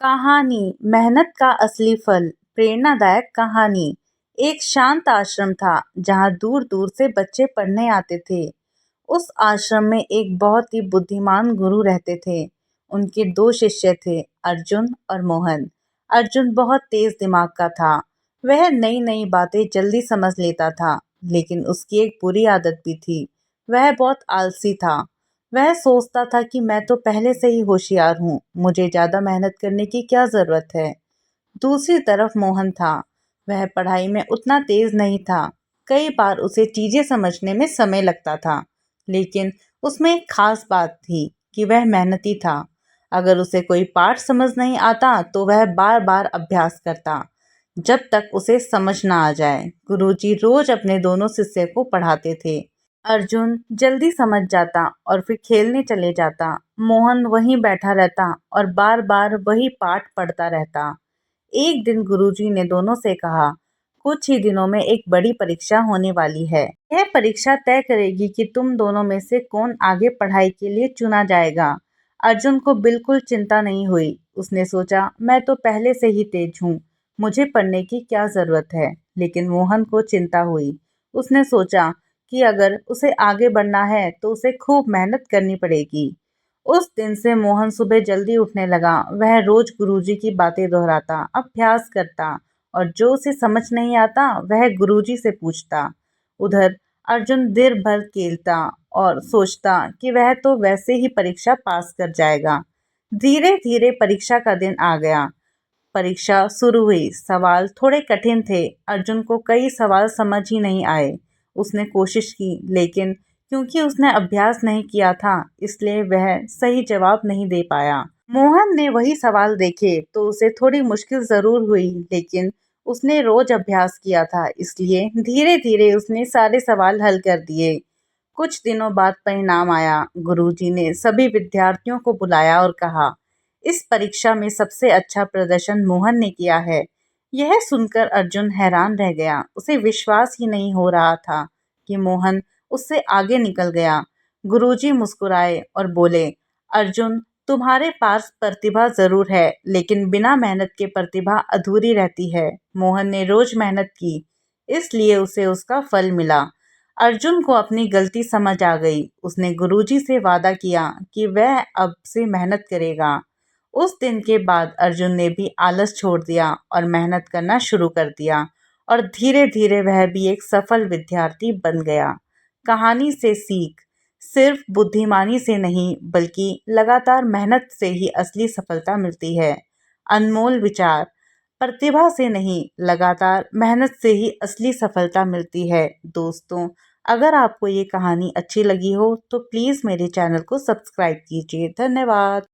कहानी मेहनत का असली फल। प्रेरणादायक कहानी। एक शांत आश्रम था जहाँ दूर दूर से बच्चे पढ़ने आते थे। उस आश्रम में एक बहुत ही बुद्धिमान गुरु रहते थे। उनके दो शिष्य थे, अर्जुन और मोहन। अर्जुन बहुत तेज दिमाग का था। वह नई नई बातें जल्दी समझ लेता था, लेकिन उसकी एक बुरी आदत भी थी। वह बहुत आलसी था। वह सोचता था कि मैं तो पहले से ही होशियार हूँ, मुझे ज़्यादा मेहनत करने की क्या ज़रूरत है। दूसरी तरफ मोहन था। वह पढ़ाई में उतना तेज नहीं था। कई बार उसे चीज़ें समझने में समय लगता था, लेकिन उसमें एक खास बात थी कि वह मेहनती था। अगर उसे कोई पाठ समझ नहीं आता तो वह बार बार अभ्यास करता, जब तक उसे समझ ना आ जाए। गुरुजी रोज अपने दोनों शिष्य को पढ़ाते थे। अर्जुन जल्दी समझ जाता और फिर खेलने चले जाता। मोहन वहीं बैठा रहता और बार बार वही पाठ पढ़ता रहता। एक दिन गुरुजी ने दोनों से कहा, कुछ ही दिनों में एक बड़ी परीक्षा होने वाली है। यह परीक्षा तय करेगी कि तुम दोनों में से कौन आगे पढ़ाई के लिए चुना जाएगा। अर्जुन को बिल्कुल चिंता नहीं हुई। उसने सोचा, मैं तो पहले से ही तेज हूँ, मुझे पढ़ने की क्या जरूरत है। लेकिन मोहन को चिंता हुई। उसने सोचा कि अगर उसे आगे बढ़ना है तो उसे खूब मेहनत करनी पड़ेगी। उस दिन से मोहन सुबह जल्दी उठने लगा। वह रोज गुरुजी की बातें दोहराता, अभ्यास करता और जो उसे समझ नहीं आता वह गुरुजी से पूछता। उधर अर्जुन दिन भर खेलता और सोचता कि वह तो वैसे ही परीक्षा पास कर जाएगा। धीरे धीरे परीक्षा का दिन आ गया। परीक्षा शुरू हुई। सवाल थोड़े कठिन थे। अर्जुन को कई सवाल समझ ही नहीं आए। उसने कोशिश की, लेकिन क्योंकि उसने अभ्यास नहीं किया था, इसलिए वह सही जवाब नहीं दे पाया। मोहन ने वही सवाल देखे तो उसे थोड़ी मुश्किल जरूर हुई, लेकिन उसने रोज अभ्यास किया था, इसलिए धीरे धीरे उसने सारे सवाल हल कर दिए। कुछ दिनों बाद परिणाम आया। गुरुजी ने सभी विद्यार्थियों को बुलाया और कहा, इस परीक्षा में सबसे अच्छा प्रदर्शन मोहन ने किया है। यह सुनकर अर्जुन हैरान रह गया। उसे विश्वास ही नहीं हो रहा था कि मोहन उससे आगे निकल गया। गुरुजी मुस्कुराए और बोले, अर्जुन, तुम्हारे पास प्रतिभा जरूर है, लेकिन बिना मेहनत के प्रतिभा अधूरी रहती है। मोहन ने रोज मेहनत की, इसलिए उसे उसका फल मिला। अर्जुन को अपनी गलती समझ आ गई। उसने गुरुजी से वादा किया कि वह अब से मेहनत करेगा। उस दिन के बाद अर्जुन ने भी आलस छोड़ दिया और मेहनत करना शुरू कर दिया, और धीरे धीरे वह भी एक सफल विद्यार्थी बन गया। कहानी से सीख, सिर्फ बुद्धिमानी से नहीं बल्कि लगातार मेहनत से ही असली सफलता मिलती है। अनमोल विचार, प्रतिभा से नहीं, लगातार मेहनत से ही असली सफलता मिलती है। दोस्तों, अगर आपको ये कहानी अच्छी लगी हो तो प्लीज़ मेरे चैनल को सब्सक्राइब कीजिए। धन्यवाद।